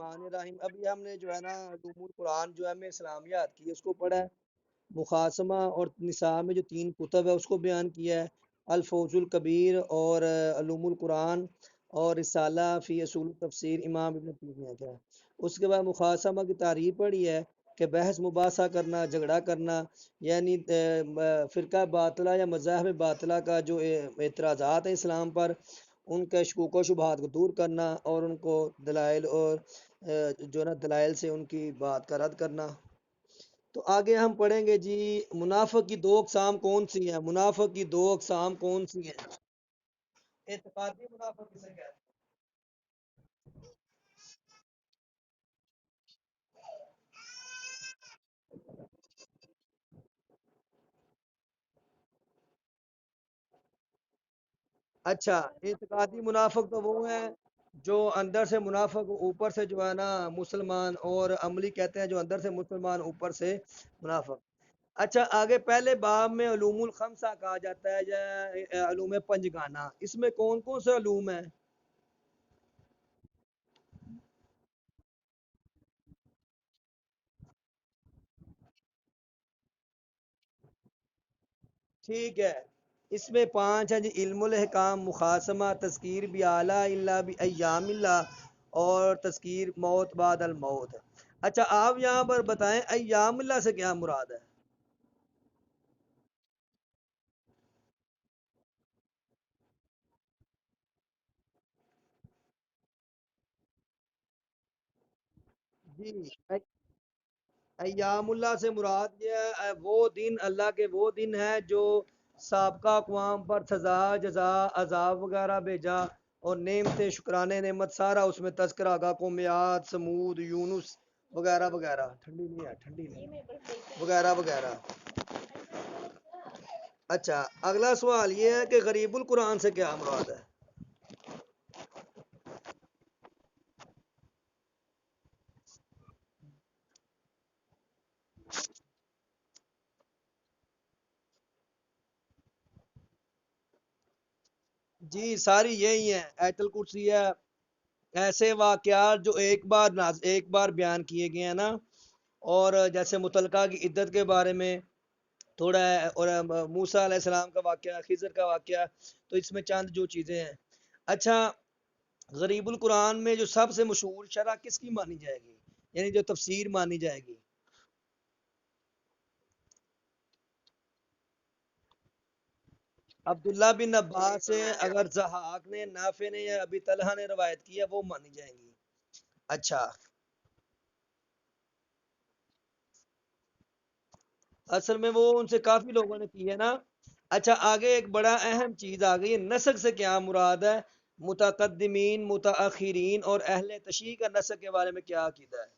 الرحمن الرحیم. ابھی ہم نے جو ہے نا علوم القرآن جو ہے ہمیں اسلامیات کی اس کو پڑھا ہے. مقاسمہ اور نصاب میں جو تین کتب ہے اس کو بیان کیا ہے. الفوز الکبیر اور علوم القرآن اور رسالہ فی اصول تفسیر امام ابن تیمیہ کا ہے. اس کے بعد مقاسمہ کی تعریف پڑھی ہے کہ بحث مباحثہ کرنا، جھگڑا کرنا، یعنی فرقہ باطلہ یا مذاہب باطلہ کا جو اعتراضات ہیں اسلام پر، ان کے شکوک و شبہات کو دور کرنا اور ان کو دلائل اور جو ہے نا دلائل سے ان کی بات کا رد کرنا. تو آگے ہم پڑھیں گے جی منافق کی دو اقسام کون سی ہیں. منافق کی دو اقسام کون سی ہیں؟ اعتقادی منافق کسے کہتے ہیں؟ اچھا، اعتقادی منافق تو وہ ہے جو اندر سے منافق، اوپر سے جو ہے نا مسلمان، اور عملی کہتے ہیں جو اندر سے مسلمان اوپر سے منافق. اچھا، آگے پہلے باب میں علوم الخمسہ کہا جاتا ہے یا علوم پنجگانہ، اس میں کون کون سے علوم ہیں؟ ٹھیک ہے، اس میں پانچ ہیں جی: علم الحکام، مخاصمہ، تذکیر بھی اعلیٰ اللہ بھی ایام اللہ، اور تذکیر موت بعد الموت. اچھا، آپ یہاں پر بتائیں ایام اللہ سے کیا مراد ہے؟ جی، ایام اللہ سے مراد یہ ہے وہ دن، اللہ کے وہ دن ہے جو سابقہ اقوام پر سزا، جزا، عذاب وغیرہ بھیجا، اور نعمت شکرانے نعمت سارا اس میں تذکرہ آگا کو میعاد، سمود، یونس وغیرہ وغیرہ. ٹھنڈی نہیں ہے، ٹھنڈی نہیں وغیرہ وغیرہ. اچھا، اگلا سوال یہ ہے کہ غریب القرآن سے کیا مراد ہے؟ جی ساری یہی ہیں. ایت الکرسی ہے، ایسے واقعات جو ایک بار بیان کیے گئے ہیں نا. اور جیسے متعلقہ کی عدت کے بارے میں تھوڑا ہے، اور موسیٰ علیہ السلام کا واقعہ، خضر کا واقعہ. تو اس میں چند جو چیزیں ہیں. اچھا، غریب القرآن میں جو سب سے مشہور شرح کس کی مانی جائے گی، یعنی جو تفسیر مانی جائے گی؟ عبداللہ بن عباس سے اگر ضحاک نے، نافع نے یا ابی طلحہ نے روایت کی ہے وہ مانی جائیں گی. اچھا، اصل میں وہ ان سے کافی لوگوں نے کی ہے نا. اچھا، آگے ایک بڑا اہم چیز آ گئی ہے، نسک سے کیا مراد ہے؟ متقدمین، متاخرین اور اہل تشیع کا نسک کے بارے میں کیا عقیدہ ہے؟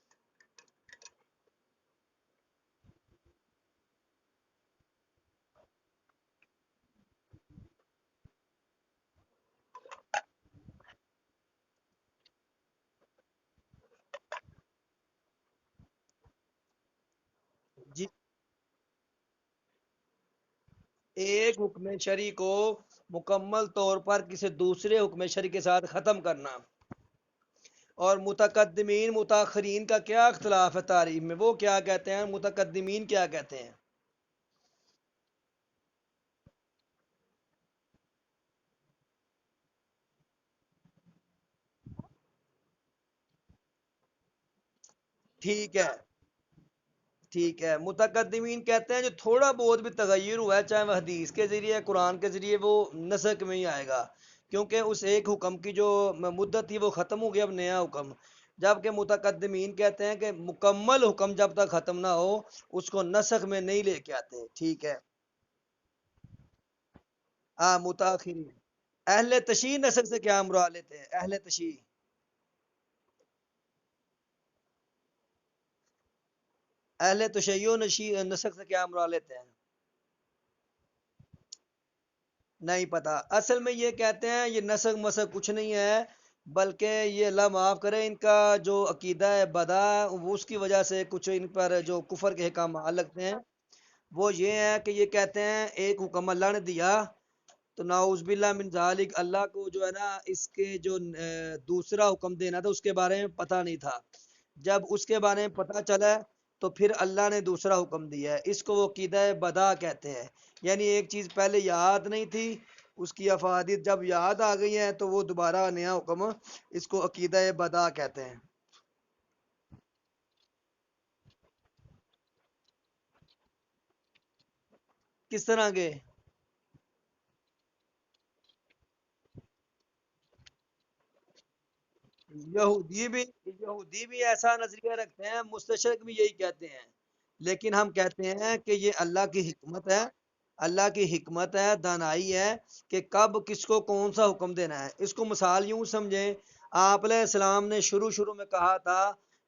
جی، ایک حکم شرعی کو مکمل طور پر کسی دوسرے حکم شرعی کے ساتھ ختم کرنا. اور متقدمین متاخرین کا کیا اختلاف ہے تعریف میں؟ وہ کیا کہتے ہیں، متقدمین کیا کہتے ہیں؟ ٹھیک ہے، ٹھیک ہے. متقدمین کہتے ہیں جو تھوڑا بہت بھی تغیر ہوا ہے، چاہے وہ حدیث کے ذریعے، قرآن کے ذریعے، وہ نسک میں ہی آئے گا، کیونکہ اس ایک حکم کی جو مدت تھی وہ ختم ہو گیا، اب نیا حکم. جبکہ متقدمین کہتے ہیں کہ مکمل حکم جب تک ختم نہ ہو اس کو نسخ میں نہیں لے کے آتے. ٹھیک ہے. ہاں، متاخرین. اہل تشیع نسخ سے کیا مراد لیتے ہیں؟ اہل تشیع، اہل تشیع و نسخ سے کیا مراد لیتے ہیں؟ نہیں پتا. اصل میں یہ کہتے ہیں یہ نسخ مسخ کچھ نہیں ہے، بلکہ یہ اللہ معاف کرے ان کا جو عقیدہ ہے بدا، اس کی وجہ سے کچھ ان پر جو کفر کے احکامات لگتے ہیں. وہ یہ ہے کہ یہ کہتے ہیں ایک حکم اللہ نے دیا، تو نعوذ باللہ من ذالک، اللہ کو جو ہے نا اس کے جو دوسرا حکم دینا تھا اس کے بارے میں پتہ نہیں تھا. جب اس کے بارے میں پتہ چلا تو پھر اللہ نے دوسرا حکم دیا ہے. اس کو وہ عقیدہ بدا کہتے ہیں. یعنی ایک چیز پہلے یاد نہیں تھی، اس کی افادیت جب یاد آ گئی ہیں تو وہ دوبارہ نیا حکم، اس کو عقیدہ بدا کہتے ہیں. کس طرح کے؟ یہودی بھی ایسا نظریہ رکھتے ہیں، مستشرق بھی یہی کہتے ہیں. لیکن ہم کہتے ہیں کہ یہ اللہ کی حکمت ہے. اللہ کی حکمت ہے، دانائی ہے کہ کب کس کو کون سا حکم دینا ہے. اس کو مثال یوں سمجھیں، آپ علیہ السلام نے شروع میں کہا تھا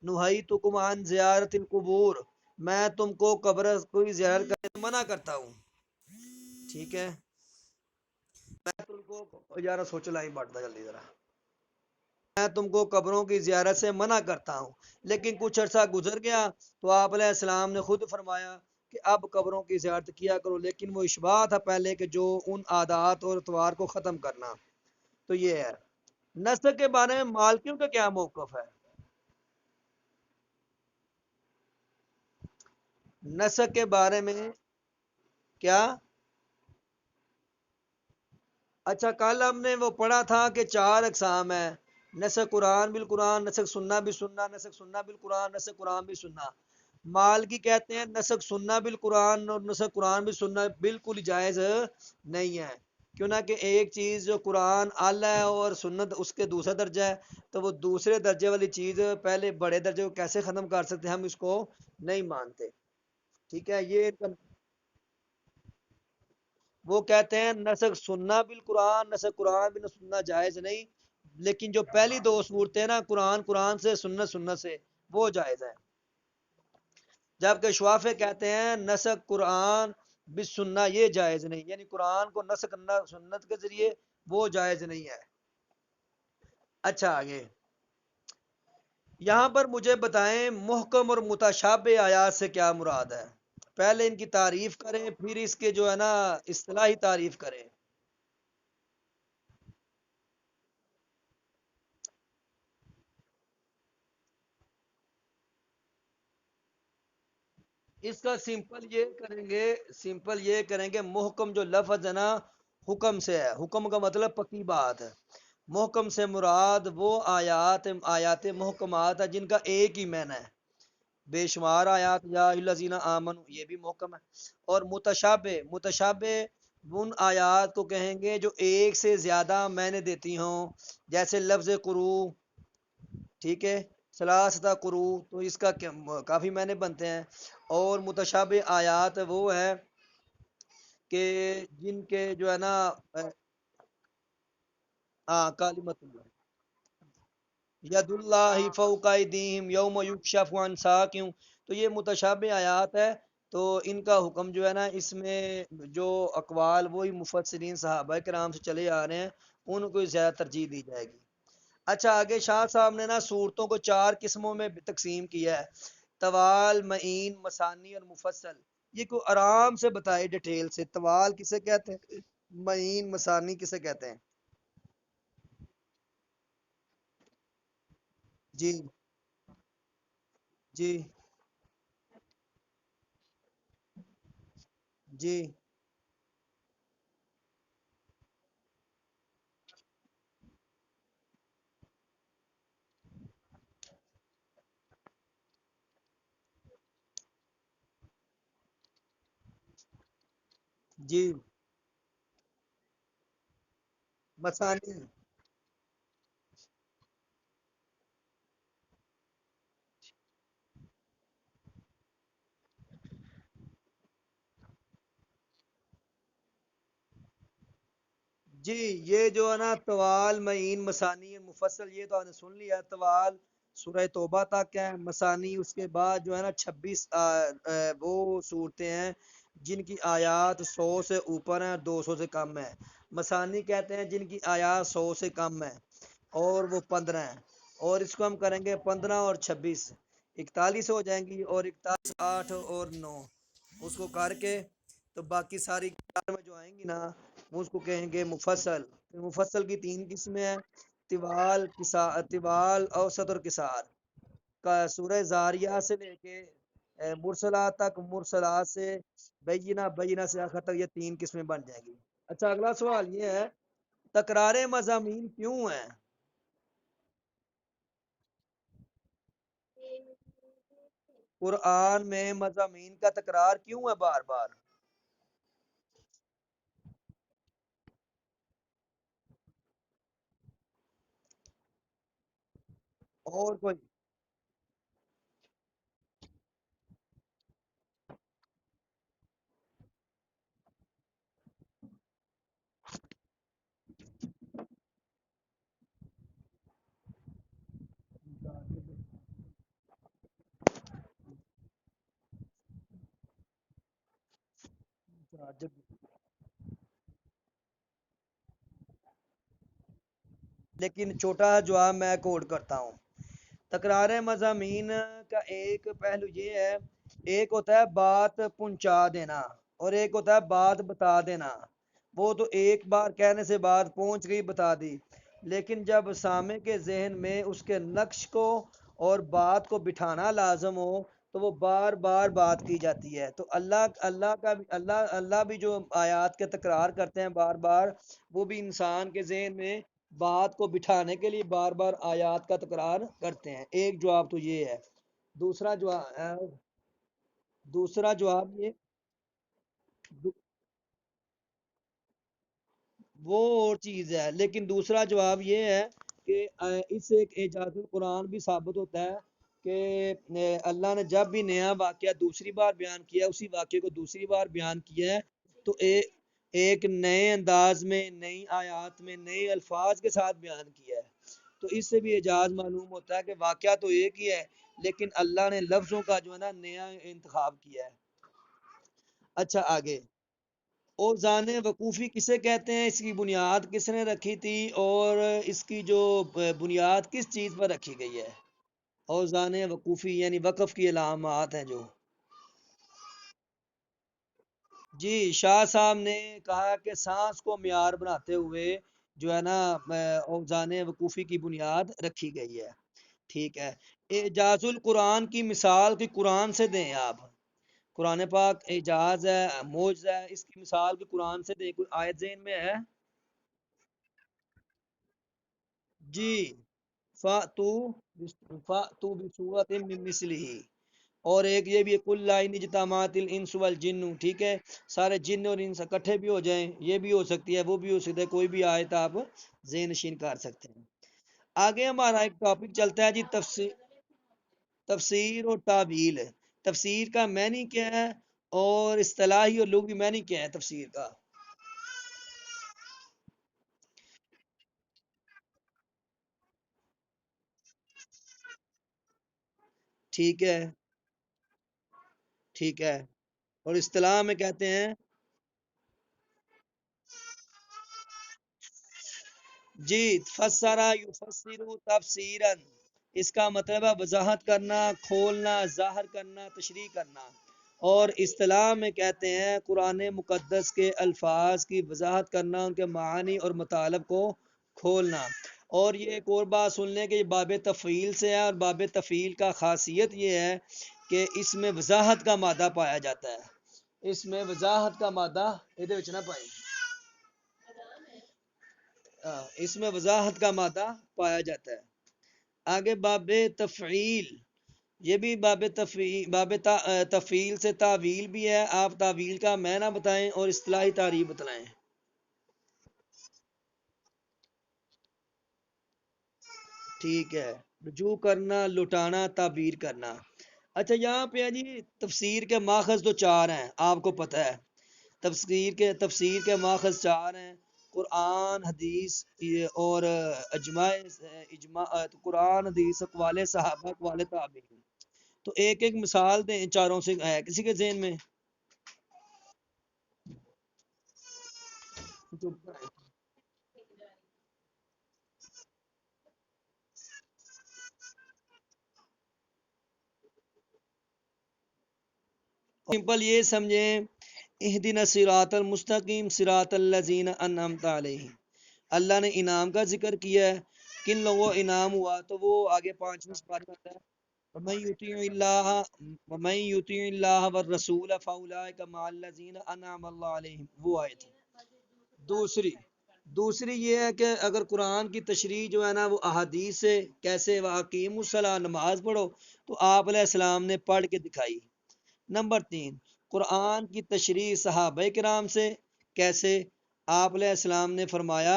نہیتکم عن زیارت القبور، میں تم کو قبر کوئی زیارت کرنے سے منع کرتا ہوں. ٹھیک ہے، میں تم کو یار سوچ لائی بڑھتا جلدی ذرا، میں تم کو قبروں کی زیارت سے منع کرتا ہوں. لیکن کچھ عرصہ گزر گیا تو آپ علیہ السلام نے خود فرمایا کہ اب قبروں کی زیارت کیا کرو، لیکن وہ اشباع تھا پہلے کہ جو ان عادات اور اتوار کو ختم کرنا. تو یہ ہے. نسک کے بارے میں مالکیوں کا کیا موقف ہے؟ نسک کے بارے میں کیا؟ اچھا، کل ہم نے وہ پڑھا تھا کہ چار اقسام ہے: نسخ قرآن بالقرآن، نسخ سننا بھی سننا، نسخ سننا بالقرآن، نسخ قرآن بھی سننا. مالکی کہتے ہیں نسخ سننا بالقرآن اور نسخ قرآن بھی سننا بالکل جائز نہیں ہے. کیوں نہ کہ ایک چیز جو قرآن اعلیٰ ہے اور سنت اس کے دوسرا درجہ ہے، تو وہ دوسرے درجے والی چیز پہلے بڑے درجے کو کیسے ختم کر سکتے ہیں؟ ہم اس کو نہیں مانتے. ٹھیک ہے، یہ وہ کہتے ہیں نسخ سننا بالقرآن، نسخ قرآن بھی نہ سننا جائز نہیں. لیکن جو پہلی دو صورتیں نا، قرآن قرآن سے، سنت سنت سے، وہ جائز ہے. جبکہ شوافے کہتے ہیں نسخ قرآن بھی سننا یہ جائز نہیں، یعنی قرآن کو نسخ کرنا سنت کے ذریعے وہ جائز نہیں ہے. اچھا، آگے یہاں پر مجھے بتائیں محکم اور متشابہ آیات سے کیا مراد ہے؟ پہلے ان کی تعریف کریں، پھر اس کے جو ہے نا اصطلاحی تعریف کریں. اس کا سمپل یہ کریں گے محکم جو لفظ ہے نا حکم سے ہے. حکم کا مطلب پکی بات ہے. محکم سے مراد وہ آیات محکمات ہے جن کا ایک ہی معنی ہے. بے شمار آیات یا الذین آمنو یہ بھی محکم ہے. اور متشابہ ان آیات کو کہیں گے جو ایک سے زیادہ معنی دیتی ہوں، جیسے لفظ قرو. ٹھیک ہے، ثلاثہ قرو، تو اس کا کافی معنی بنتے ہیں. اور متشابہ آیات وہ ہے کہ جن کے جو ہے نا کلمت اللہ ید اللہ فوق ایدیہم یوم یکشف عن ساق. تو یہ متشابہ آیات ہے. تو ان کا حکم جو ہے نا اس میں جو اقوال وہی مفسرین صحابہ کرام سے چلے آ رہے ہیں ان کو زیادہ ترجیح دی جائے گی. اچھا، آگے شاہ صاحب نے نا صورتوں کو چار قسموں میں تقسیم کیا ہے: طوال، معین، مثانی اور مفصل. یہ کو آرام سے بتائے ڈیٹیل سے. طوال کسے کہتے ہیں؟ معین، مثانی کسے کہتے ہیں؟ جی جی جی جی مثانی. جی، یہ جو ہے نا طوال، معین، مثانی، مفصل، یہ تو آپ نے سن لیا. طوال سورہ توبہ تک ہے. مثانی اس کے بعد جو ہے نا 26 وہ صورتیں ہیں جن کی آیات 100 سے اوپر ہیں، 200 سے کم ہے. مثانی کہتے ہیں جن کی آیات 100 سے کم ہے اور وہ 15 ہیں. اور اس کو ہم کریں گے 15 اور 26 41 ہو جائیں گی، اور 41 8 اور 9 اس کو کر کے تو باقی ساری میں جو آئیں گی نا وہ اس کو کہیں گے مفصل. مفصل کی تین قسمیں ہیں: طوال، طوال، اوسط اور قصار. کا سورہ زاریہ سے لے کے مرسلات تک، مرسلات سے بینہ، بینہ سے آخر تک، یہ تین قسمیں بن جائیں گی. اچھا، اگلا سوال یہ ہے: تکرار مضامین کیوں ہیں؟ قرآن میں مضامین کا تکرار کیوں ہے بار بار؟ اور کوئی؟ لیکن چھوٹا جواب میں کوڈ کرتا ہوں. تکرار مضامین کا ایک پہلو یہ ہے: ایک ہوتا ہے بات پہنچا دینا، اور ایک ہوتا ہے بات بتا دینا. وہ تو ایک بار کہنے سے بات پہنچ گئی، بتا دی. لیکن جب سامع کے ذہن میں اس کے نقش کو اور بات کو بٹھانا لازم ہو تو وہ بار بار بات کی جاتی ہے. تو اللہ بھی جو آیات کے تکرار کرتے ہیں بار بار، وہ بھی انسان کے ذہن میں بات کو بٹھانے کے لیے بار بار آیات کا تکرار کرتے ہیں. ایک جواب تو یہ ہے. دوسرا جواب، دوسرا جواب یہ، وہ اور چیز ہے. لیکن دوسرا جواب یہ ہے کہ اس سے ایک اعجاز القرآن بھی ثابت ہوتا ہے کہ اللہ نے جب بھی نیا واقعہ دوسری بار بیان کیا، اسی واقعے کو دوسری بار بیان کیا ہے، تو ایک نئے انداز میں، نئی آیات میں، نئے الفاظ کے ساتھ بیان کیا ہے. تو اس سے بھی اعجاز معلوم ہوتا ہے کہ واقعہ تو ایک ہی ہے، لیکن اللہ نے لفظوں کا جو ہے نا نیا انتخاب کیا ہے. اچھا، آگے. اوزان وقوفی کسے کہتے ہیں؟ اس کی بنیاد کس نے رکھی تھی؟ اور اس کی جو بنیاد کس چیز پر رکھی گئی ہے؟ اوزان وقوفی یعنی وقف کی علامات ہیں جو. جی، شاہ صاحب نے کہا کہ سانس کو معیار بناتے ہوئے جو ہے نا اوزان وقوفی کی بنیاد رکھی گئی ہے. ٹھیک ہے. اعجاز القرآن کی مثال کی قرآن سے دیں آپ. قرآن پاک اعجاز ہے، معجزہ ہے، اس کی مثال بھی قرآن سے دیں. کوئی آیت ذہن میں ہے؟ جی. فَأْتُوا فَأْتُوا بِسُورَةٍ مِّن مِّثْلِهِ. اور ایک یہ بھی کل لائن اجتماعات الانس والجن. ٹھیک ہے، سارے جن اور انس اکٹھے بھی ہو جائیں، یہ بھی ہو سکتی ہے، وہ بھی ہو سکتا ہے، کوئی بھی آیت آپ ذہن نشین کر سکتے ہیں. آگے ہمارا ایک ٹاپک چلتا ہے جی، تفسیر اور تعویل. تفسیر کا معنی کیا ہے اور اصطلاحی اور لغوی معنی کیا ہے تفسیر کا؟ ٹھیک ہے. ٹھیک ہے. اور اصطلاح میں کہتے ہیں؟ جی، فسرا یفسر تفسیرا. اس کا مطلب ہے وضاحت کرنا، کھولنا، ظاہر کرنا، تشریح کرنا. اور اصطلاح میں کہتے ہیں قرآن مقدس کے الفاظ کی وضاحت کرنا، ان کے معانی اور مطالب کو کھولنا. اور یہ ایک اور بات سن لیں کہ یہ باب تفعیل سے ہے، اور باب تفعیل کا خاصیت یہ ہے کہ اس میں وضاحت کا مادہ پایا جاتا ہے. اس میں وضاحت کا مادہ یہ نہ پائے. اس میں وضاحت کا مادہ پایا جاتا ہے. آگے باب تفعیل. یہ بھی تفعیل سے تعویل بھی ہے. آپ تعویل کا معنی بتائیں اور اصطلاحی تعریف بتلائیں. ٹھیک ہے. رجوع کرنا، لٹانا، تعبیر کرنا. اچھا، یہاں پہ ہے جی تفسیر کے ماخذ تو چار ہیں، آپ کو پتہ ہے. تفسیر کے ماخذ چار ہیں: قرآن، حدیث اور اجماع. قرآن، حدیث، اقوال صحابہ، اقوال تابعین. تو ایک ایک مثال دیں ان چاروں سے، ہے کسی کے ذہن میں؟ سمپل یہ سمجھیں اہدنا الصراط المستقیم صراط الذین انعمت علیہم، اللہ نے انعام کا ذکر کیا ہے، کن لوگوں انعام ہوا، تو وہ آگے 5ویں سپارے میں آتا ہے، وَمَن يُطِعِ اللَّهَ وَالرَّسُولَ فَأُولَٰئِكَ مَعَ الَّذِينَ أَنْعَمَ اللَّهُ عَلَيْهِمْ، وہ آیت ہے۔ دوسری دوسری یہ ہے کہ اگر قرآن کی تشریح جو ہے نا وہ احادیث سے کیسے، واقیم الصلاۃ، نماز پڑھو، تو آپ علیہ السلام نے پڑھ کے دکھائی۔ نمبر 3، قرآن کی تشریح صحابہ کرام سے کیسے، آپ علیہ السلام نے فرمایا،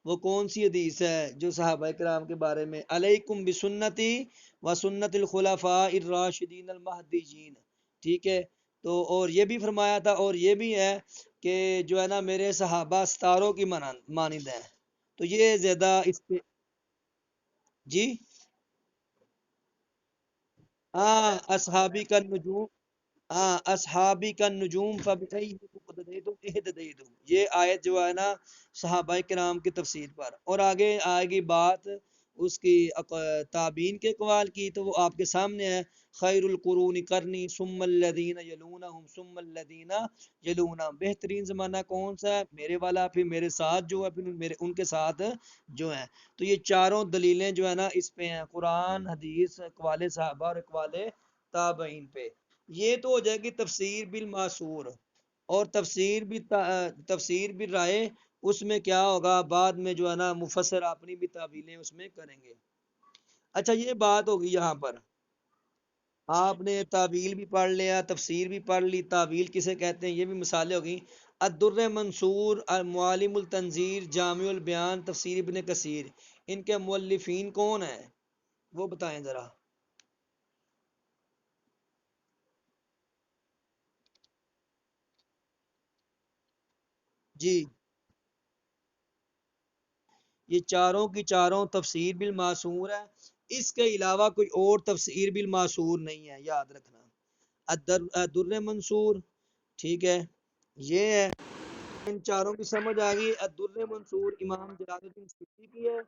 وہ کون سی حدیث ہے جو صحابہ کرام کے بارے میں، علیکم بسنتی و سنت الخلفاء الراشدین المہدیین، ٹھیک ہے، تو اور یہ بھی فرمایا تھا، اور یہ بھی ہے کہ جو ہے نا میرے صحابہ ستاروں کی مانند ہیں، تو یہ زیادہ اس پہ، جی ہاں، اصحابی کا نجوم، ہاں اصحابی کا نجوم فبتدیتم، یہ آیت جو ہے نا صحابہ کرام کی تفسیر پر، اور آگے آئے گی بات اس کی تابعین کے اقوال کی، تو وہ آپ کے سامنے ہے، خیر القرون کرنی ثم الذین یلونہم ثم الذین یلونہم، بہترین زمانہ کون سا ہے، میرے والا، پھر میرے ساتھ جو ہے، پھر میرے ان کے ساتھ جو ہیں، تو یہ چاروں دلیلیں جو ہے نا اس پہ ہیں، قرآن، حدیث، اقوال صحابہ اور اقوال تابعین پہ۔ یہ تو ہو جائے گی تفسیر بالمعصور، اور تفسیر بھی رائے، اس میں کیا ہوگا بعد میں جو ہے نا مفسر اپنی بھی تعویلیں اس میں کریں گے۔ اچھا یہ بات ہوگی یہاں پر، آپ نے تعویل بھی پڑھ لیا، تفسیر بھی پڑھ لی، تعویل کسے کہتے ہیں یہ بھی مثالیں ہوگی۔ الدر منصور، معالم التنظیر، جامع البیان، تفسیر ابن کثیر، ان کے مؤلفین کون ہیں وہ بتائیں ذرا۔ جی، یہ چاروں کی چاروں تفسیر بالمعصور ہے، اس کے علاوہ کوئی اور تفسیر بالمعصور نہیں ہے، یاد رکھنا۔ در منصور، ٹھیک ہے، یہ ہے، ان چاروں کی سمجھ آ گئی۔ الدر منصور امام جلال الدین سیوطی کی ہے،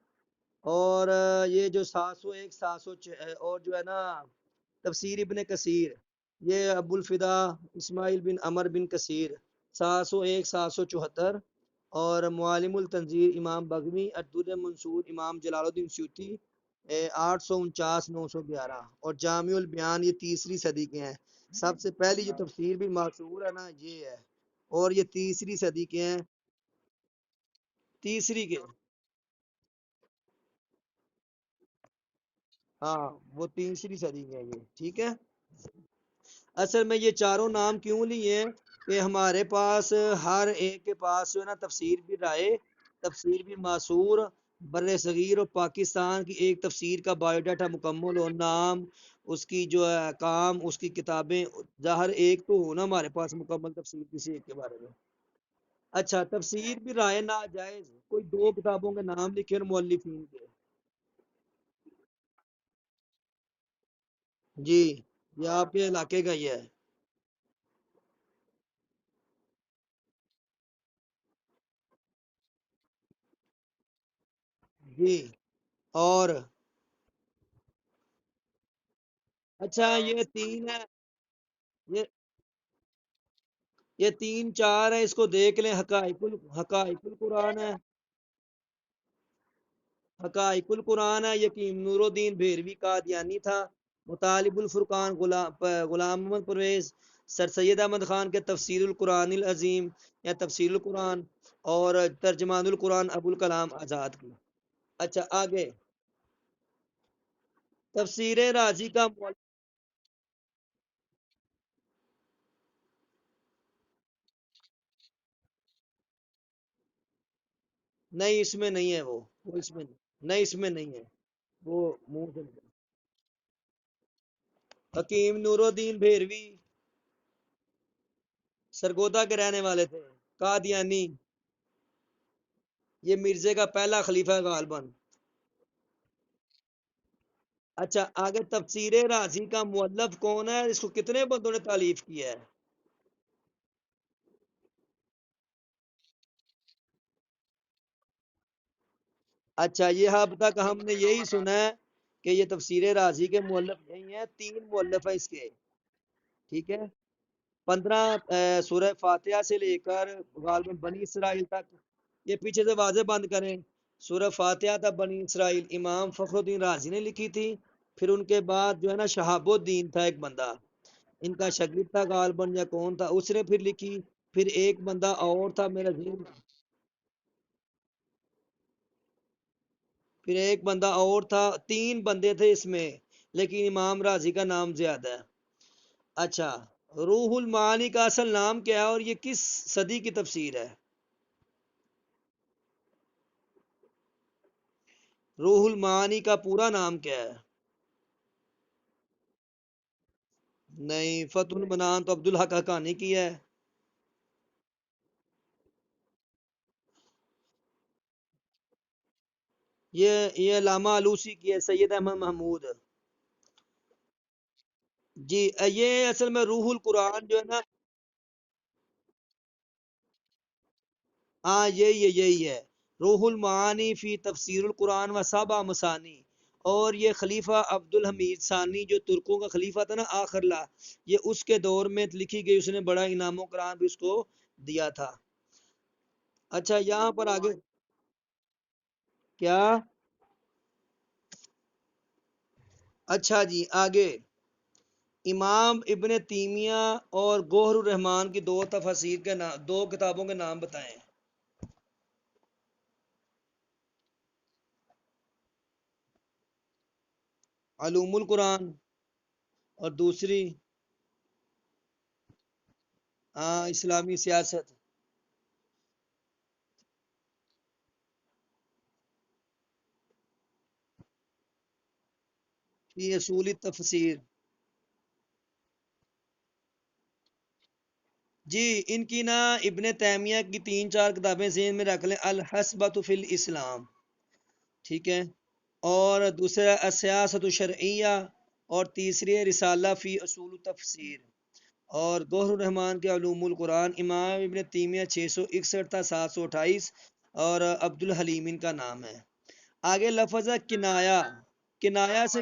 اور یہ جو 701 706 اور جو ہے نا تفسیر ابن کثیر، یہ ابو الفدا اسماعیل بن عمر بن کثیر، 701 774، اور معالم التنظیر امام بغوی، الدر منصور امام جلال الدین سیوطی، 849 911، اور جامع البیان یہ تیسری صدی کے ہیں۔ سب سے پہلی جو تفسیر بھی معصور ہے نا یہ ہے، اور یہ تیسری صدی کے ہیں، تیسری کے، ہاں وہ تیسری صدی کے ہیں یہ، ٹھیک ہے۔ اصل میں یہ چاروں نام کیوں لیے ہیں کہ ہمارے پاس ہر ایک کے پاس جو ہے نا تفسیر بھی رائے، تفسیر بھی معصور، بر صغیر اور پاکستان کی ایک تفسیر کا بایو ڈاٹا مکمل ہو، نام، اس کی جو ہے کام، اس کی کتابیں، ظاہر ایک تو ہونا ہمارے پاس مکمل تفسیر کسی ایک کے بارے میں۔ اچھا تفسیر بھی رائے ناجائز، کوئی دو کتابوں کے نام لکھے اور مؤلفین کے، جی یہ آپ کے علاقے کا ہی ہے، جی، اور اچھا یہ تین ہے، یہ یہ تین چار ہے، اس کو دیکھ لیں، حقائق القرآن ہے، حقائق القرآن ہے، یقین نور الدین بھیروی قادیانی تھا، مطالب الفرقان غلام محمد پرویز، سر سید احمد خان کے تفسیر القرآن العظیم یا تفسیر القرآن، اور ترجمان القرآن ابو الکلام آزاد کی۔ اچھا آگے، تفسیر رازی کا نہیں اس میں نہیں ہے وہ اس میں نہیں، اس میں نہیں ہے وہ، منہ سے نکلا۔ حکیم نور الدین بھیروی سرگودا کے رہنے والے تھے، قادیانی، یہ مرزے کا پہلا خلیفہ ہے غالباً۔ اچھا آگے، تفسیر رازی کا مؤلف کون ہے، اس کو کتنے بندوں نے تالیف کیا ہے؟ اچھا یہ اب تک ہم نے یہی سنا ہے کہ یہ تفسیر رازی کے مؤلف نہیں ہے، تین مؤلف ہے اس کے، ٹھیک ہے، 15 سورہ فاتحہ سے لے کر غالباً بنی اسرائیل تک، یہ پیچھے سے واضح بند کریں، سورہ فاتحہ تک بنی اسرائیل امام فخر الدین رازی نے لکھی تھی، پھر ان کے بعد جو ہے نا شہاب الدین تھا ایک بندہ، ان کا شاگرد تھا غالباً یا کون تھا، اس نے پھر لکھی، پھر ایک بندہ اور تھا میرا ذہن، پھر ایک بندہ اور تھا، تین بندے تھے اس میں، لیکن امام راضی کا نام زیادہ ہے۔ اچھا، روح المعانی کا اصل نام کیا ہے اور یہ کس صدی کی تفسیر ہے؟ روح المعانی کا پورا نام کیا ہے؟ نہیں، فتح المنان تو عبدالحق حقانی کی ہے۔ یہ علامہ علوسی کی ہے، سید احمد محمود۔ جی، یہ اصل میں روح القرآن جو ہے نا، ہاں یہی ہے، روح المعانی فی تفسیر القرآن و سبع مسانی، اور یہ خلیفہ عبد الحمید ثانی جو ترکوں کا خلیفہ تھا نا آخر لا، یہ اس کے دور میں لکھی گئی، اس نے بڑا انعام و کرام بھی اس کو دیا تھا۔ اچھا یہاں پر آگے کیا؟ اچھا جی آگے، امام ابن تیمیہ اور گوہر الرحمان کی دو تفاسیر کے نام، دو کتابوں کے نام بتائیں۔ علوم القرآن، اور دوسری اسلامی سیاست۔ فی اصول تفسیر۔ جی ان کی نا ابن تیمیہ کی تین چار کتابیں ذہن میں رکھ لیں، الحسبۃ فی الاسلام، ٹھیک ہے، اور دوسرا السیاست الشرعیہ، اور تیسری ہے رسالہ فی اصول تفسیر، اور گوہر الرحمان کے علوم القرآن، امام ابن تیمیہ 661 تھا 728، اور عبد الحلیم ان کا نام ہے۔ آگے لفظ ہے کنایا، کنایا سے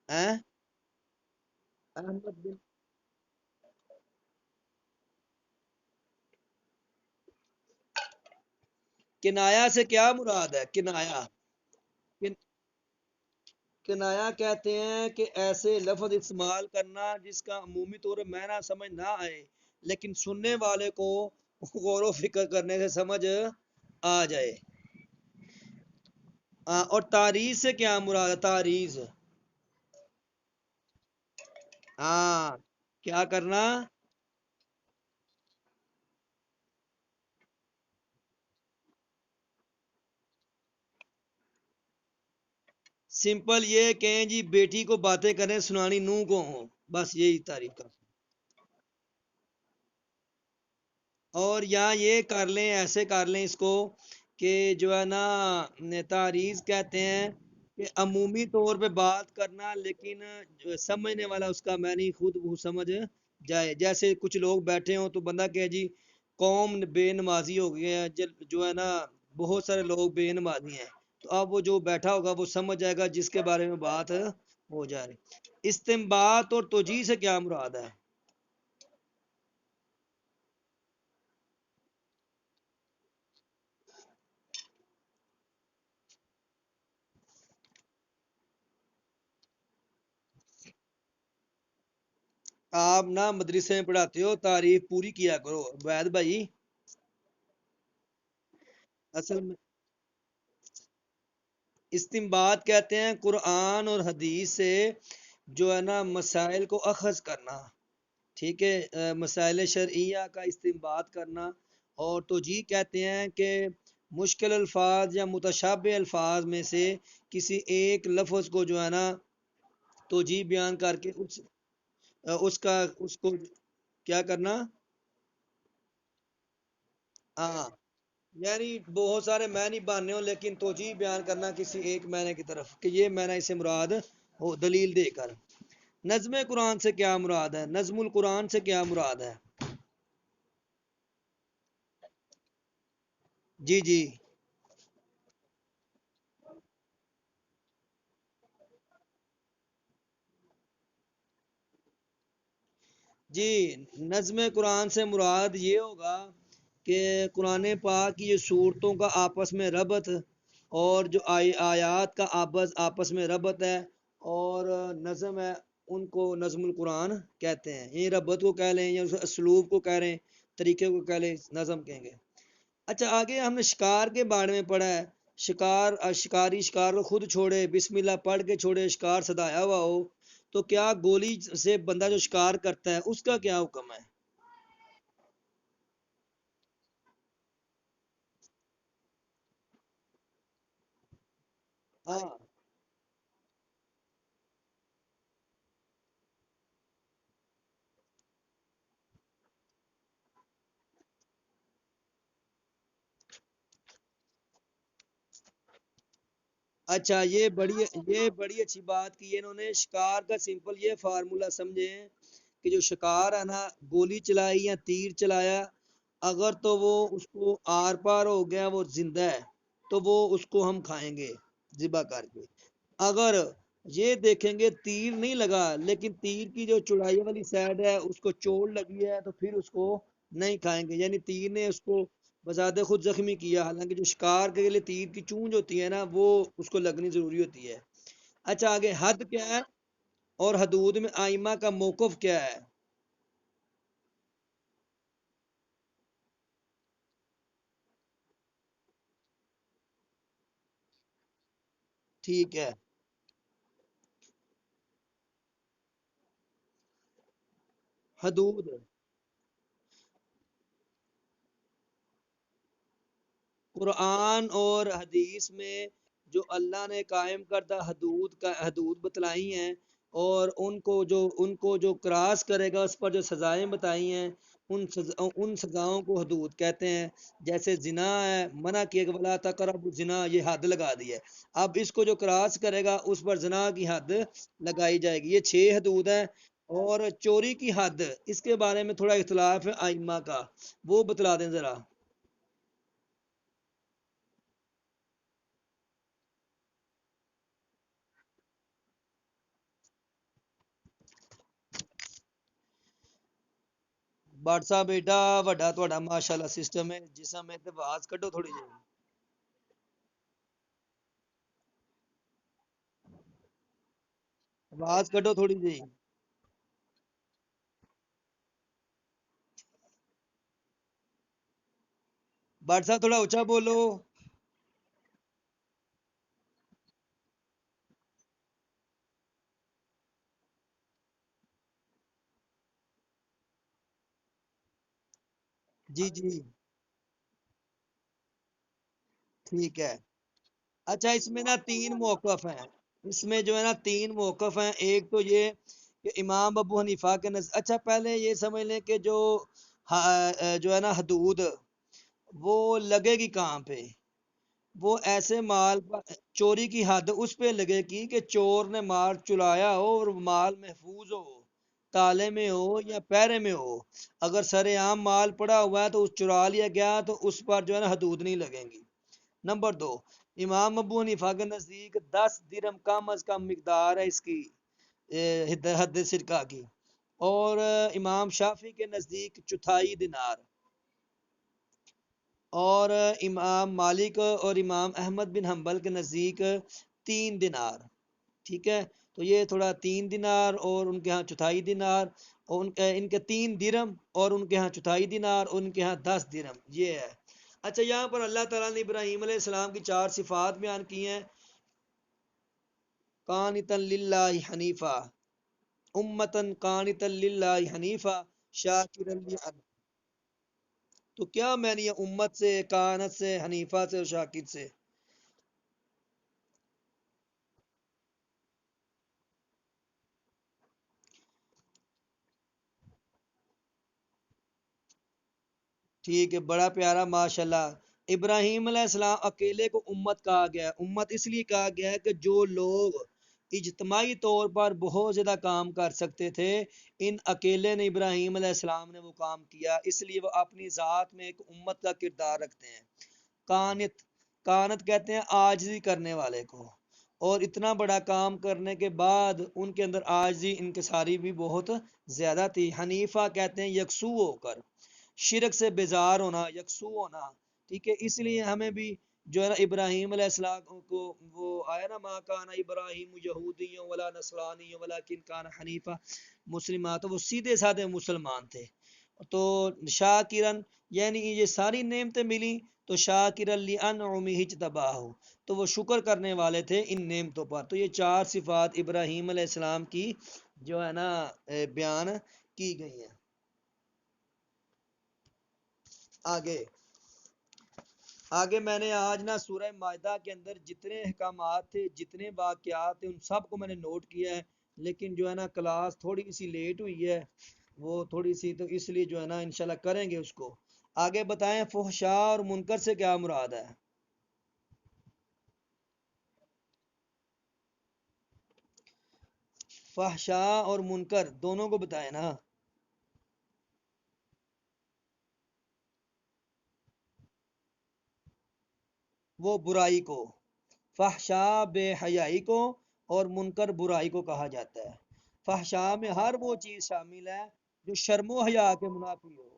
ہیں؟ احمد بن، کنایا سے کیا مراد ہے؟ کنایا، کن- کنایا کہتے ہیں کہ ایسے لفظ استعمال کرنا جس کا عمومی طور پر معنی سمجھ نہ آئے، لیکن سننے والے کو غور و فکر کرنے سے سمجھ آ جائے۔ اور تاریخ سے کیا مراد ہے؟ تاریخ، ہاں، کیا کرنا؟ سمپل یہ کہیں جی بیٹی کو باتیں کریں سنانی نوں کو ہوں، بس یہی تعریف کا۔ اور یہاں یہ کر لیں، ایسے کر لیں اس کو کہ جو ہے نا تاریخ کہتے ہیں کہ عمومی طور پہ بات کرنا، لیکن جو سمجھنے والا اس کا معنی خود وہ سمجھ جائے، جیسے کچھ لوگ بیٹھے ہوں تو بندہ کہ جی قوم بے نمازی ہو گئی ہے، جو ہے نا بہت سارے لوگ بے نمازی ہیں، تو اب وہ جو بیٹھا ہوگا وہ سمجھ جائے گا جس کے بارے میں بات ہو جا رہی۔ استنباط اور توجیہ سے کیا مراد ہے؟ آپ نا مدرسے میں پڑھاتے ہو، تعریف پوری کیا کرو عبید بھائی۔ اصل میں استنباط کہتے ہیں قرآن اور حدیث سے جو ہے نا مسائل کو اخذ کرنا، ٹھیک ہے، مسائل شرعیہ کا استنباط کرنا، اور توجیہ کہتے ہیں کہ مشکل الفاظ یا متشابہ الفاظ میں سے کسی ایک لفظ کو جو ہے نا توجیہ بیان کر کے اس کو کیا کرنا؟ ہاں، یعنی بہت سارے معنی بانے ہوں لیکن توجیہ بیان کرنا کسی ایک معنی کی طرف کہ یہ معنی اسے مراد ہو دلیل دے کر۔ نظم قرآن سے کیا مراد ہے؟ نظم القرآن سے کیا مراد ہے؟ جی جی، جی، نظم قرآن سے مراد یہ ہوگا کہ قرآن پاک کی یہ صورتوں کا آپس میں ربط اور جو آیات کا آپس میں ربط ہے اور نظم ہے، ان کو نظم القرآن کہتے ہیں. یہ ربط کو کہہ لیں یا اسلوب کو کہہ رہے ہیں، طریقے کو کہہ لیں، نظم کہیں گے. اچھا، آگے ہم نے شکار کے بارے میں پڑھا ہے. شکاری شکار کو خود چھوڑے، بسم اللہ پڑھ کے چھوڑے، شکار سدایا ہوا ہو، تو کیا گولی سے بندہ جو شکار کرتا ہے اس کا کیا حکم ہے؟ ہاں. اچھا، یہ بڑی اچھی بات کی ہے انہوں نے. شکار کا سمپل یہ فارمولا سمجھے ہیں کہ جو شکار ہے نا، گولی چلائی یا تیر چلایا، اگر تو وہ اس کو آر پار ہو گیا، وہ زندہ ہے، تو وہ اس کو ہم کھائیں گے ذبح کر کے. اگر یہ دیکھیں گے تیر نہیں لگا لیکن تیر کی جو چڑائی والی سائڈ ہے اس کو چوٹ لگی ہے، تو پھر اس کو نہیں کھائیں گے. یعنی تیر نے اس کو بذات خود زخمی کیا، حالانکہ جو شکار کے لیے تیر کی چونچ ہوتی ہے نا، وہ اس کو لگنی ضروری ہوتی ہے. اچھا، آگے حد کیا ہے اور حدود میں آئمہ کا موقف کیا ہے؟ ٹھیک ہے. حدود. قرآن اور حدیث میں جو اللہ نے قائم کردہ حدود بتلائی ہیں، اور ان کو جو کراس کرے گا اس پر جو سزائیں بتائی ہیں، ان سزاؤں کو حدود کہتے ہیں. جیسے زنا ہے، منع کیا کہ ولا تقربوا الزنا، یہ حد لگا دی ہے. اب اس کو جو کراس کرے گا اس پر زنا کی حد لگائی جائے گی. یہ 6 حدود ہیں. اور چوری کی حد، اس کے بارے میں تھوڑا اختلاف ہے ائمہ کا، وہ بتلا دیں ذرا. بٹ صاحب ایڈا وڈا تہاڈا ماشاءاللہ سسٹم ہے، جسم ہے تے آواز کڈو تھوڑی جی. آواز کڈو تھوڑی جی. بٹ صاحب تھوڑا اونچا بولو. جی جی، ٹھیک ہے. اچھا، اس میں نا 3 موقف ہیں. اس میں جو ہے نا 3 موقف ہیں. ایک تو یہ کہ امام ابو حنیفہ کے اچھا پہلے یہ سمجھ لیں کہ جو ہے نا حدود، وہ لگے گی کہاں پہ؟ وہ ایسے مال پر چوری کی حد اس پہ لگے گی کہ چور نے مال چرایا ہو اور مال محفوظ ہو، تالے میں ہو یا پیرے میں ہو. اگر سر عام مال پڑا ہوا ہے تو اس چرا لیا گیا تو اس پر جو ہے نا حدود نہیں لگیں گی. نمبر 2، امام ابو حنیفہ کے نزدیک 10 درہم کم از کم مقدار ہے اس کی، حد سرقہ کی. اور امام شافی کے نزدیک 1/4 دینار. اور امام مالک اور امام احمد بن حنبل کے نزدیک 3 دینار. ٹھیک ہے. تو یہ تھوڑا 3 دینار اور ان کے ہاں 1/4 دینار، اور ان کے 3 درم اور ان کے ہاں 1/4 دینار اور ان کے ہاں 10 درم، یہ ہے. اچھا، یہاں پر اللہ تعالیٰ نے ابراہیم علیہ السلام کی 4 صفات بیان کی ہیں. قانتا للہ حنیفہ، امتن قانتا للہ حنیفہ، شاکرا تو کیا میں نے یہ امت سے، کانت سے، حنیفہ سے اور شاکر سے؟ ٹھیک ہے، بڑا پیارا ماشاءاللہ. ابراہیم علیہ السلام اکیلے کو امت کہا گیا ہے. امت اس لیے کہا گیا ہے کہ جو لوگ اجتماعی طور پر بہت زیادہ کام کر سکتے تھے، ان اکیلے نے ابراہیم علیہ السلام نے وہ کام کیا، اس لیے وہ اپنی ذات میں ایک امت کا کردار رکھتے ہیں. کانت، کانت کہتے ہیں عاجزی کرنے والے کو. اور اتنا بڑا کام کرنے کے بعد ان کے اندر عاجزی انکساری بھی بہت زیادہ تھی۔ حنیفہ کہتے ہیں یکسو ہو کر، شرک سے بیزار ہونا، یکسو ہونا، ٹھیک ہے۔ اس لیے ہمیں بھی جو ہے نا ابراہیم علیہ السلام کو وہ آیا نا، ما کان ابراہیم یہودی ولا نصرانی ولکن کان حنیفہ مسلمات، تو وہ سیدھے سادھے مسلمان تھے۔ تو شاکرن یعنی یہ ساری نعمتیں ملی تو شاکرن لانعمہ اجتباہ، تو وہ شکر کرنے والے تھے ان نعمتوں پر۔ تو یہ چار صفات ابراہیم علیہ السلام کی جو ہے نا بیان کی گئی ہیں۔ آگے میں نے آج نا سورہ مائدہ کے اندر جتنے احکامات تھے، جتنے واقعات تھے، ان سب کو میں نے نوٹ کیا ہے، لیکن جو ہے نا کلاس تھوڑی سی لیٹ ہوئی ہے، وہ تھوڑی سی، تو اس لیے جو ہے نا انشاءاللہ کریں گے اس کو۔ آگے بتائیں فحشاء اور منکر سے کیا مراد ہے؟ فحشاء اور منکر دونوں کو بتائیں نا۔ وہ برائی کو، فحشاء بے حیائی کو، اور منکر برائی کو کہا جاتا ہے۔ فحشاء میں ہر وہ چیز شامل ہے جو شرم و حیا کے منافی ہو،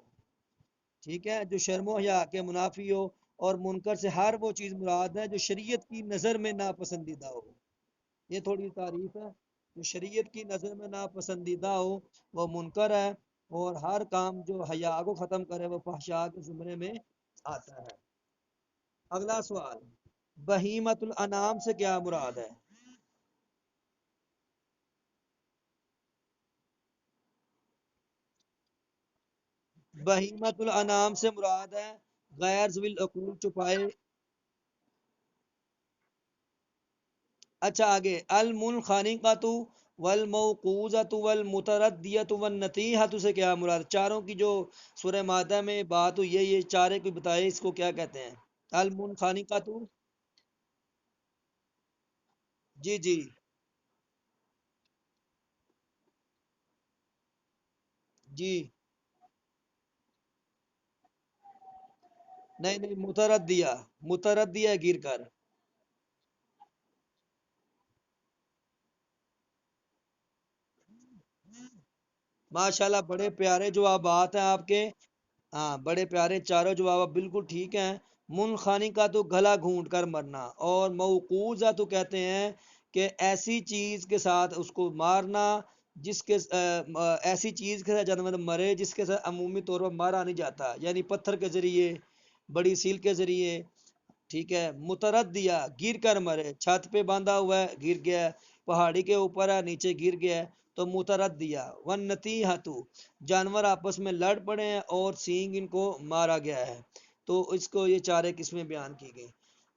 ٹھیک ہے، جو شرم و حیا کے منافی ہو، اور منکر سے ہر وہ چیز مراد ہے جو شریعت کی نظر میں ناپسندیدہ ہو۔ یہ تھوڑی تعریف ہے، جو شریعت کی نظر میں ناپسندیدہ ہو وہ منکر ہے، اور ہر کام جو حیا کو ختم کرے وہ فحشاء کے زمرے میں آتا ہے۔ اگلا سوال، بہیمت الانام سے کیا مراد ہے؟ بہیمت الانام سے مراد ہے غیر ذوی العقول چپائے۔ اچھا آگے، المنخنقۃ والموقوذۃ والمتردیۃ والنطیحۃ سے کیا مراد؟ چاروں کی جو سورہ مائدہ میں بات ہوئی ہے، یہ چارے کو بتائے، اس کو کیا کہتے ہیں؟ المنخنقۃ، جی جی، جی، نہیں نہیں، متردیہ، متردیہ گر کر۔ ماشاءاللہ بڑے پیارے جوابات ہیں آپ کے، ہاں بڑے پیارے چاروں جواب بالکل ٹھیک ہیں۔ منخانی کا تو گلا گھونٹ کر مرنا، اور موقوذہ تو کہتے ہیں کہ ایسی چیز کے ساتھ اس کو مارنا جس کے ایسی چیز کے ساتھ جانور مرے جس کے ساتھ عمومی طور پر مارا نہیں جاتا، یعنی پتھر کے ذریعے، بڑی سیل کے ذریعے، ٹھیک ہے۔ متردیا گر کر مرے، چھت پہ باندھا ہوا ہے گر گیا ہے، پہاڑی کے اوپر ہے نیچے گر گیا ہے، تو متردیا۔ ونتیحتو جانور آپس میں لڑ پڑے ہیں اور سینگ ان کو مارا گیا ہے، تو اس کو یہ چارے قسمیں بیان کی گئی۔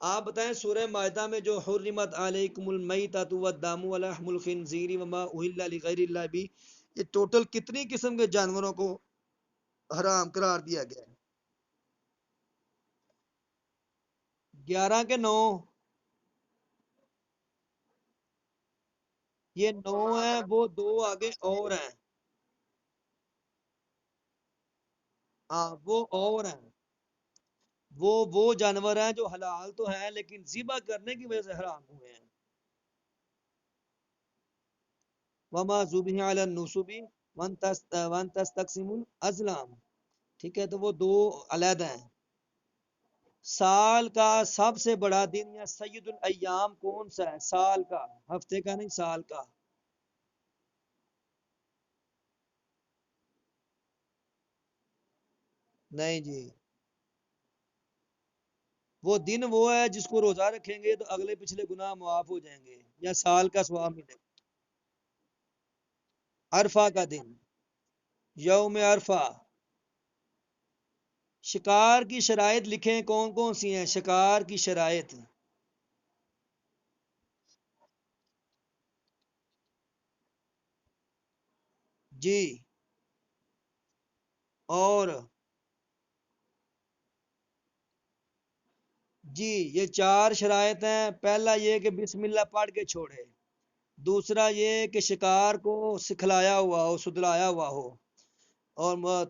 آپ بتائیں سورہ مائدہ میں جو حرمت علیکم المیتۃ والدم ولحم الخنزیر وما اہل لغیر اللہ بھی، یہ ٹوٹل کتنی قسم کے جانوروں کو حرام قرار دیا گیا ہے؟ 11 کے 9؟ یہ 9 ہیں، وہ دو آگے اور ہیں، ہاں وہ اور ہیں، وہ جانور ہیں جو حلال تو ہیں لیکن ذبح کرنے کی وجہ سے حرام ہوئے ہیں۔ وما ذبح علی النصب وان تستقسموا الازلام، ٹھیک ہے، تو وہ دو علیحدہ ہیں۔ سال کا سب سے بڑا دن یا سید الایام کون سا ہے؟ سال کا، ہفتے کا نہیں، سال کا۔ نہیں جی، وہ دن وہ ہے جس کو روزہ رکھیں گے تو اگلے پچھلے گناہ معاف ہو جائیں گے، یا سال کا ثواب ملے گا۔ عرفہ کا دن، یوم عرفہ۔ شکار کی شرائط لکھیں، کون کون سی ہیں شکار کی شرائط؟ جی، اور جی یہ چار شرائط ہیں۔ پہلا یہ کہ بسم اللہ پڑھ کے چھوڑے، دوسرا یہ کہ شکار کو سکھلایا ہوا ہو، سدلایا ہوا ہو، اور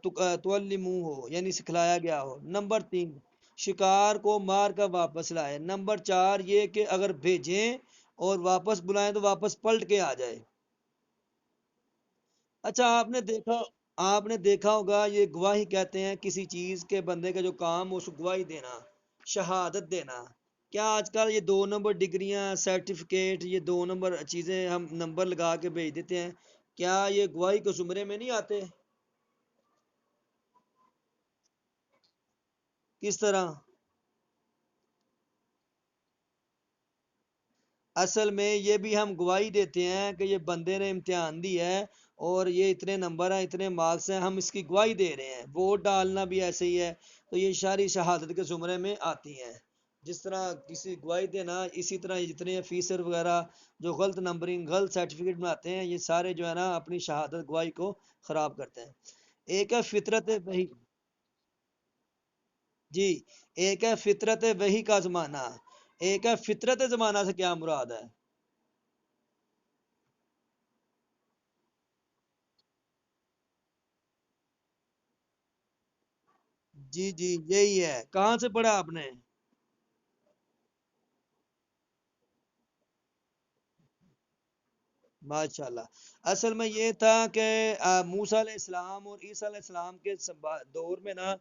تعلمو ہو یعنی سکھلایا گیا ہو۔ نمبر 3، شکار کو مار کر واپس لائے۔ نمبر 4 یہ کہ اگر بھیجیں اور واپس بلائیں تو واپس پلٹ کے آ جائے۔ اچھا آپ نے دیکھا ہوگا یہ گواہی کہتے ہیں کسی چیز کے بندے کا جو کام ہو اس کو گواہی دینا، شہادت دینا۔ کیا آج کل یہ 2 نمبر ڈگریاں سرٹیفکیٹ یہ 2 نمبر چیزیں ہم نمبر لگا کے بھیج دیتے ہیں، کیا یہ گواہی کے زمرے میں نہیں آتے؟ کس طرح؟ اصل میں یہ بھی ہم گواہی دیتے ہیں کہ یہ بندے نے امتحان دی ہے اور یہ اتنے نمبر ہیں اتنے مارکس ہیں، ہم اس کی گواہی دے رہے ہیں۔ ووٹ ڈالنا بھی ایسے ہی ہے، تو یہ ساری شہادت کے زمرے میں آتی ہیں۔ جس طرح کسی گواہی دینا، اسی طرح یہ جتنے فیسر وغیرہ جو غلط نمبرنگ غلط سرٹیفکیٹ بناتے ہیں، یہ سارے جو ہے نا اپنی شہادت گواہی کو خراب کرتے ہیں۔ ایک ہے فطرت وہی، جی، ایک ہے فطرت وہی کا زمانہ، ایک ہے فطرت زمانہ سے کیا مراد ہے؟ جی جی یہی ہے، کہاں سے پڑھا آپ نے؟ ماشاء اللہ۔ اصل میں یہ تھا کہ موسیٰ علیہ السلام اور عیسیٰ علیہ السلام کے دور میں نا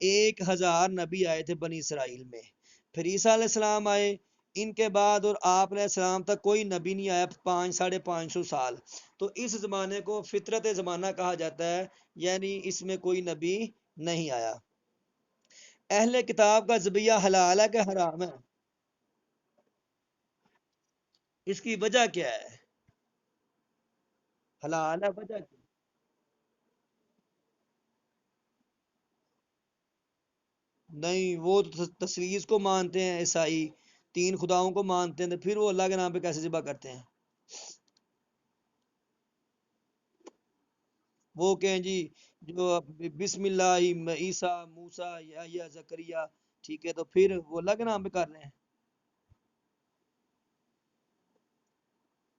1,000 نبی آئے تھے بنی اسرائیل میں، پھر عیسیٰ علیہ السلام آئے، ان کے بعد اور آپ علیہ السلام تک کوئی نبی نہیں آیا 500 سے 550 سال، تو اس زمانے کو فطرت زمانہ کہا جاتا ہے، یعنی اس میں کوئی نبی نہیں آیا۔ اہل کتاب کا ذبیہ حلال ہے کہ حرام ہے؟ اس کی وجہ کیا ہے؟ حلال ہے، وجہ کیا؟ نہیں، وہ تو تثلیث کو مانتے ہیں عیسائی، 3 خداؤں کو مانتے ہیں، تو پھر وہ اللہ کے نام پہ کیسے ذبح کرتے ہیں؟ وہ کہیں جی جو بسم اللہ عیسیٰ موسیٰ یا زکریا، ٹھیک ہے، تو پھر وہ اللہ کے نام پہ کر رہے ہیں؟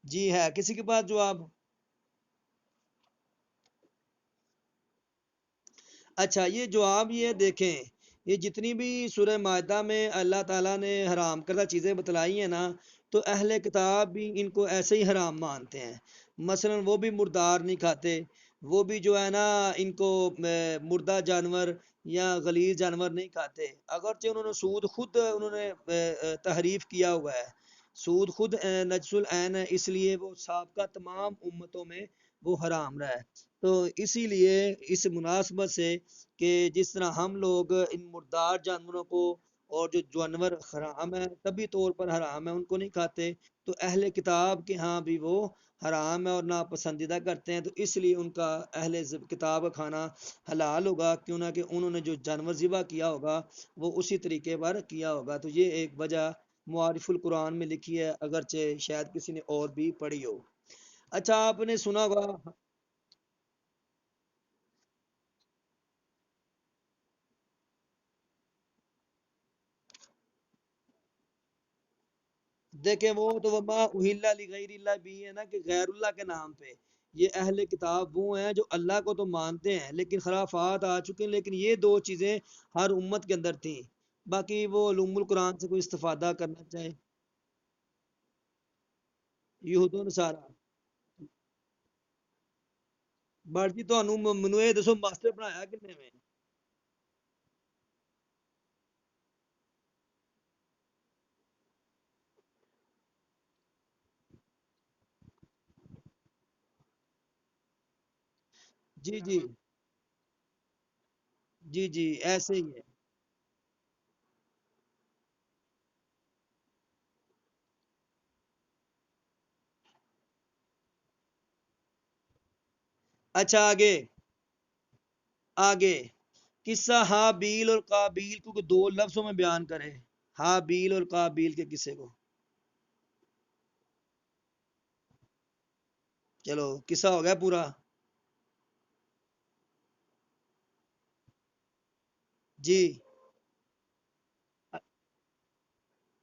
جی ہے کسی کے پاس جواب؟ اچھا یہ جواب یہ دیکھیں، یہ جتنی بھی سورہ معاہدہ میں اللہ تعالیٰ نے حرام کردہ چیزیں بتلائی ہیں نا، تو اہل کتاب بھی ان کو ایسے ہی حرام مانتے ہیں۔ مثلا وہ بھی مردار نہیں کھاتے، وہ بھی جو ہے نا ان کو مردہ جانور یا غلیظ جانور نہیں کھاتے، اگرچہ انہوں نے سود خود انہوں نے تحریف کیا ہوا ہے۔ سود خود نجس العین ہے، اس لیے وہ سابقہ تمام امتوں میں وہ حرام رہا ہے۔ تو اسی لیے اس مناسبت سے کہ جس طرح ہم لوگ ان مردار جانوروں کو اور جو جانور حرام ہے طبی طور پر حرام ہے ان کو نہیں کھاتے، تو اہل کتاب کے ہاں بھی وہ حرام ہے اور ناپسندیدہ کرتے ہیں، تو اس لیے ان کا اہل کتاب کا کھانا حلال ہوگا، کیوں نہ کہ انہوں نے جو جانور ذبح کیا ہوگا وہ اسی طریقے پر کیا ہوگا۔ تو یہ ایک وجہ معارف القرآن میں لکھی ہے، اگرچہ شاید کسی نے اور بھی پڑھی ہو۔ اچھا آپ نے سنا ہوگا، دیکھیں وہ تو وما اہل لغیر اللہ بھی ہے نا کہ غیر اللہ کے نام پہ، یہ اہل کتاب وہ ہیں جو اللہ کو تو مانتے ہیں لیکن خرافات آ چکے ہیں، لیکن یہ 2 چیزیں ہر امت کے اندر تھیں۔ باقی وہ علوم القرآن سے کوئی استفادہ کرنا چاہے، یہود و نصارہ، بڑھ جی تو منو یہ دسو ماسٹر بنایا کنے میں؟ جی جی جی جی ایسے ہی ہے۔ اچھا آگے، آگے قصہ ہابیل اور قابیل کو 2 لفظوں میں بیان کرے، ہابیل اور قابیل کے قصے کو۔ چلو قصہ ہو گیا پورا؟ جی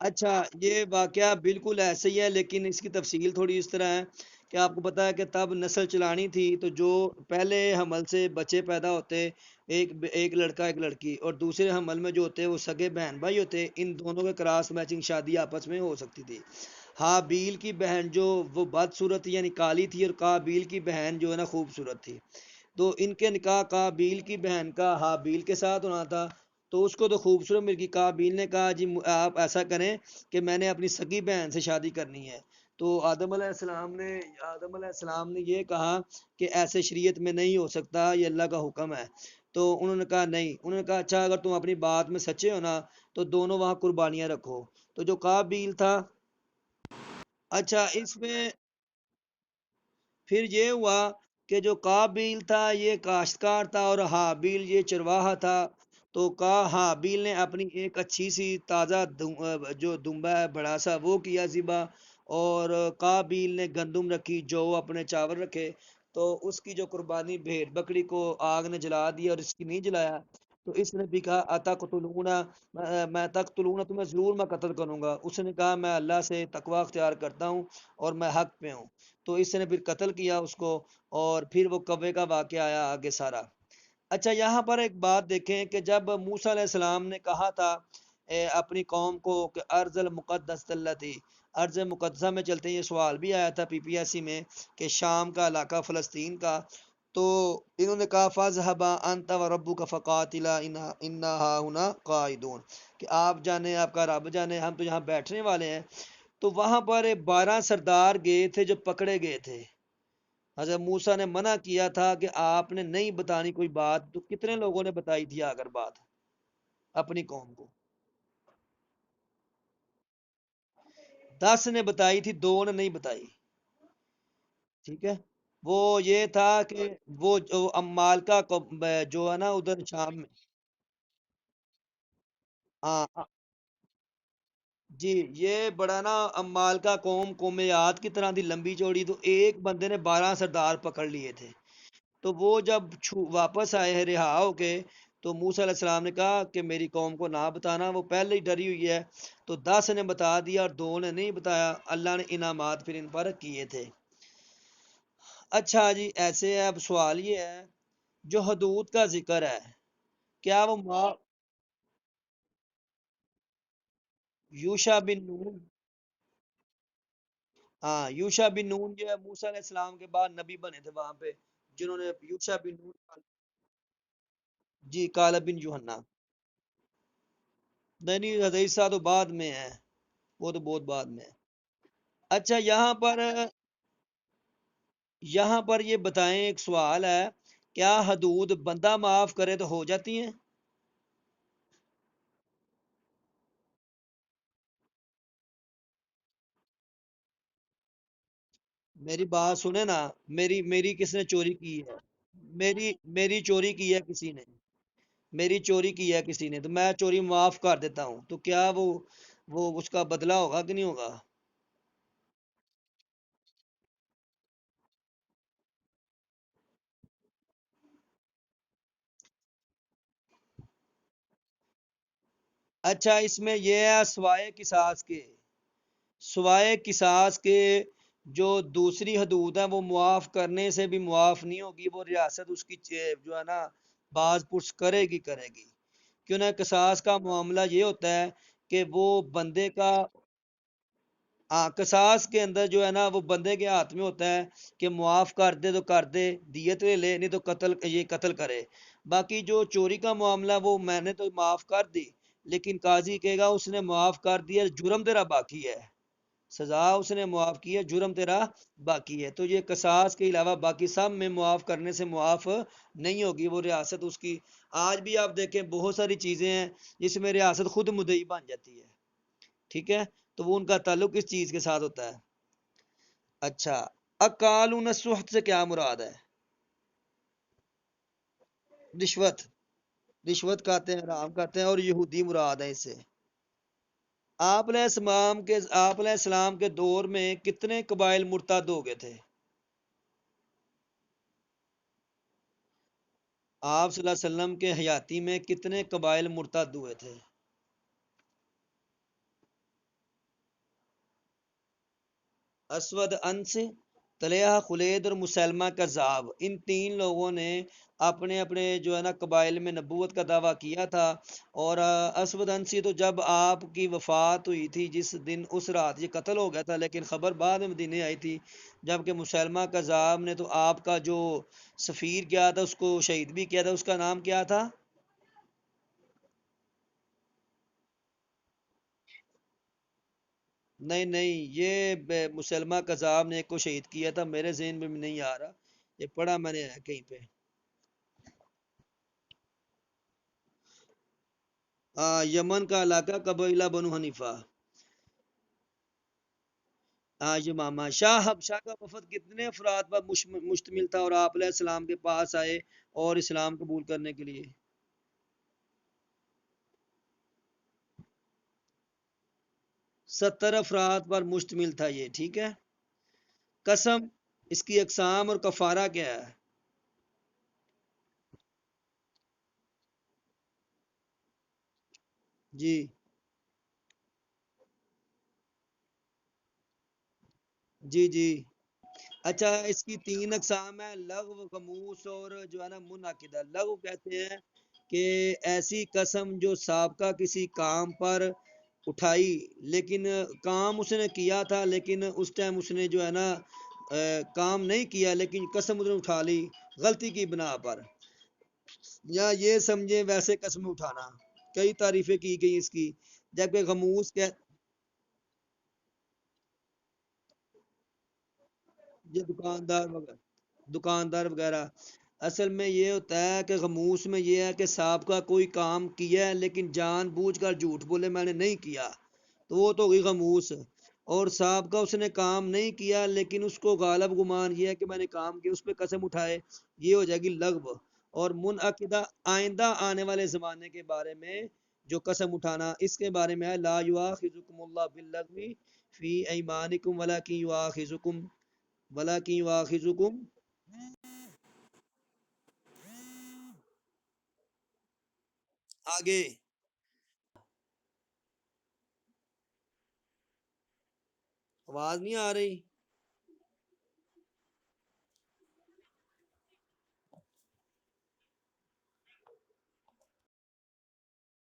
اچھا یہ واقعہ بالکل ایسے ہی ہے، لیکن اس کی تفصیل تھوڑی اس طرح ہے کہ آپ کو پتا ہے کہ تب نسل چلانی تھی، تو جو پہلے حمل سے بچے پیدا ہوتے، ایک لڑکا ایک لڑکی، اور دوسرے حمل میں جو ہوتے وہ سگے بہن بھائی ہوتے، ان دونوں کے کراس میچنگ شادی آپس میں ہو سکتی تھی۔ حابیل کی بہن جو وہ بدصورت تھی یعنی کالی تھی، اور قابیل کی بہن جو ہے نا خوبصورت تھی، تو ان کے نکاح قابیل کی بہن کا حابیل کے ساتھ ہونا تھا، تو اس کو تو خوبصورت مل گئی۔ قابیل نے کہا جی آپ ایسا کریں کہ میں نے اپنی سگی بہن سے شادی کرنی ہے، تو آدم علیہ السلام نے یہ کہا کہ ایسے شریعت میں نہیں ہو سکتا، یہ اللہ کا حکم ہے۔ تو انہوں نے کہا نہیں، انہوں نے کہا اچھا اگر تم اپنی بات میں سچے ہو نا تو دونوں وہاں قربانیاں رکھو۔ تو جو قابیل تھا، اچھا اس میں پھر یہ ہوا کہ جو قابیل تھا یہ کاشتکار تھا اور حابیل یہ چرواہا تھا، تو کا حابیل نے اپنی ایک اچھی سی تازہ جو دمبا ہے بڑا سا وہ کیا ذبح، اور قابیل نے گندم رکھی، جو اپنے چاول رکھے، تو اس کی جو قربانی بھیڑ بکری کو آگ نے جلا دیا اور اس کی نہیں جلایا، تو اس نے بھی کہا اتقتلون، میں تقتلون، تمہیں ضرور میں قتل کروں گا۔ اس نے کہا میں اللہ سے تقوی اختیار کرتا ہوں اور میں حق پہ ہوں، تو اس نے پھر قتل کیا اس کو، اور پھر وہ کوے کا واقعہ آیا آگے سارا۔ اچھا یہاں پر ایک بات دیکھیں کہ جب موسیٰ علیہ السلام نے کہا تھا اپنی قوم کو کہ ارض المقدس التي، ارض مقدسہ میں چلتے ہیں، یہ سوال بھی آیا تھا پی پی ایس سی میں کہ شام کا علاقہ فلسطین کا، تو انہوں نے کہا فاذهبا انت وربك فقاتلا انا هنا قاعدون، کہ آپ جانے آپ کا رب جانے، ہم تو یہاں بیٹھنے والے ہیں۔ تو وہاں پر 12 سردار گئے تھے جو پکڑے گئے تھے، حضرت موسیٰ نے منع کیا تھا کہ آپ نے نہیں بتانی کوئی بات، تو کتنے لوگوں نے بتائی تھی اگر بات اپنی قوم کو؟ 10 نے بتائی تھی، 2 نے نہیں بتائی، ٹھیک ہے۔ وہ یہ تھا کہ وہ جو امال کا جو ہے نا ادھر شام میں، ہاں جی، یہ بڑا نا امال کا قوم یاد کی طرح تھی، لمبی چوڑی، تو ایک بندے نے 12 سردار پکڑ لیے تھے، تو وہ جب واپس آئے ہیں رہا ہو کے، تو موسیٰ علیہ السلام نے کہا کہ میری قوم کو نہ بتانا، وہ پہلے ہی ڈری ہوئی ہے، تو 10 نے بتا دیا اور 2 نے نہیں بتایا، اللہ نے انعامات پھر ان پر کیے تھے۔ اچھا جی ایسے ہے، اب سوال یہ ہے جو حدود کا ذکر ہے، کیا وہ یوشا بن نون، ہاں یوشا بن نون جو ہے موسیٰ علیہ السلام کے بعد نبی بنے تھے وہاں پہ، جنہوں نے یوشا بن نون، جی کالب بن یوحنا، نہیں حضرت عیسیٰ تو بعد میں ہے، وہ تو بہت بعد میں ہے۔ اچھا یہاں پر یہ بتائیں، ایک سوال ہے، کیا حدود بندہ معاف کرے تو ہو جاتی ہیں؟ میری بات سنیں نا، میری کس نے چوری کی ہے؟ میری چوری کی ہے کسی نے، میری چوری کی ہے کسی نے، تو میں چوری معاف کر دیتا ہوں، تو کیا وہ اس کا بدلہ ہوگا کہ نہیں ہوگا؟ اچھا اس میں یہ ہے سوائے قصاص کے جو دوسری حدود ہیں وہ معاف کرنے سے بھی معاف نہیں ہوگی، وہ ریاست اس کی جو ہے نا باز پرس کرے گی، کیوں نہ قصاص کا معاملہ یہ ہوتا ہے کہ وہ بندے کا، ہاں قصاص کے اندر جو ہے نا وہ بندے کے ہاتھ میں ہوتا ہے کہ معاف کر دے تو کر دے، دیت لے لے، نہیں تو قتل کرے۔ باقی جو چوری کا معاملہ وہ میں نے تو معاف کر دی، لیکن قاضی کہے گا اس نے معاف کر دیا، جرم تیرا باقی ہے، سزا اس نے معاف کی ہے، جرم تیرا باقی ہے، تو یہ قصاص کے علاوہ باقی سب میں معاف کرنے سے معاف نہیں ہوگی، وہ ریاست اس کی۔ آج بھی آپ دیکھیں بہت ساری چیزیں ہیں جس میں ریاست خود مدعی بن جاتی ہے، ٹھیک ہے، تو وہ ان کا تعلق اس چیز کے ساتھ ہوتا ہے۔ اچھا اقالون السحت سے کیا مراد ہے؟ رشوت، رشوت کھاتے ہیں، حرام کھاتے ہیں، اور یہودی مراد ہے اس سے۔ آپ علیہ السلام کے دور میں کتنے قبائل مرتد ہو گئے تھے؟ آپ صلی اللہ علیہ وسلم کے حیاتی میں کتنے قبائل مرتد ہوئے تھے؟ اسود انس، طلحہ، خلید اور مسلمہ کذاب، ان تین لوگوں نے اپنے اپنے جو ہے نا قبائل میں نبوت کا دعویٰ کیا تھا۔ اور اسود انسی تو جب آپ کی وفات ہوئی تھی جس دن اس رات یہ قتل ہو گیا تھا، لیکن خبر بعد میں مدینے آئی تھی، جبکہ مسلمہ کذاب نے تو آپ کا جو سفیر کیا تھا اس کو شہید بھی کیا تھا، اس کا نام کیا تھا؟ نہیں نہیں، یہ مسلمہ کذاب نے ایک کو شہید کیا تھا، میرے ذہن میں بھی نہیں آ رہا، یہ پڑھا میں نے کہیں پہ۔ یمن کا علاقہ قبیلہ بنو حنیفہ۔ یمامہ شاہ حبشہ کا وفد کتنے افراد پر مشتمل تھا اور آپ علیہ السلام کے پاس آئے اور اسلام قبول کرنے کے لیے؟ 70 افراد پر مشتمل تھا یہ، ٹھیک ہے۔ قسم، اس کی اقسام اور کفارہ کیا ہے؟ جی جی جی۔ اچھا، اس کی تین اقسام ہیں: لغو، غموس اور جو ہے نا منعقدہ۔ لغو کہتے ہیں کہ ایسی قسم جو سابقہ کسی کام پر اٹھائی، لیکن کام اس نے کیا تھا لیکن اس ٹائم اس نے جو ہے نا کام نہیں کیا، لیکن قسم اس نے اٹھا لی غلطی کی بنا پر، یا یہ سمجھے ویسے قسم اٹھانا، کئی تعریفیں کی گئی اس کی۔ جبکہ غموس کہ یہ دکاندار وغیرہ، دکاندار وغیرہ، اصل میں یہ ہوتا ہے کہ غموس میں یہ ہے کہ صاحب کا کوئی کام کیا ہے لیکن جان بوجھ کر جھوٹ بولے میں نے نہیں کیا، تو وہ تو ہوگی غموس۔ اور صاحب کا اس نے کام نہیں کیا لیکن اس کو غالب گمان یہ ہے کہ میں نے کام کیا، اس پہ قسم اٹھائے، یہ ہو جائے گی لغو۔ اور منعقدہ، آئندہ آنے والے زمانے کے بارے میں جو قسم اٹھانا، اس کے بارے میں ہے لا یؤاخذکم اللہ باللغو فی ایمانکم ولکن یؤاخذکم ولاکن یواخذکم۔ آگے، آواز نہیں آ رہی؟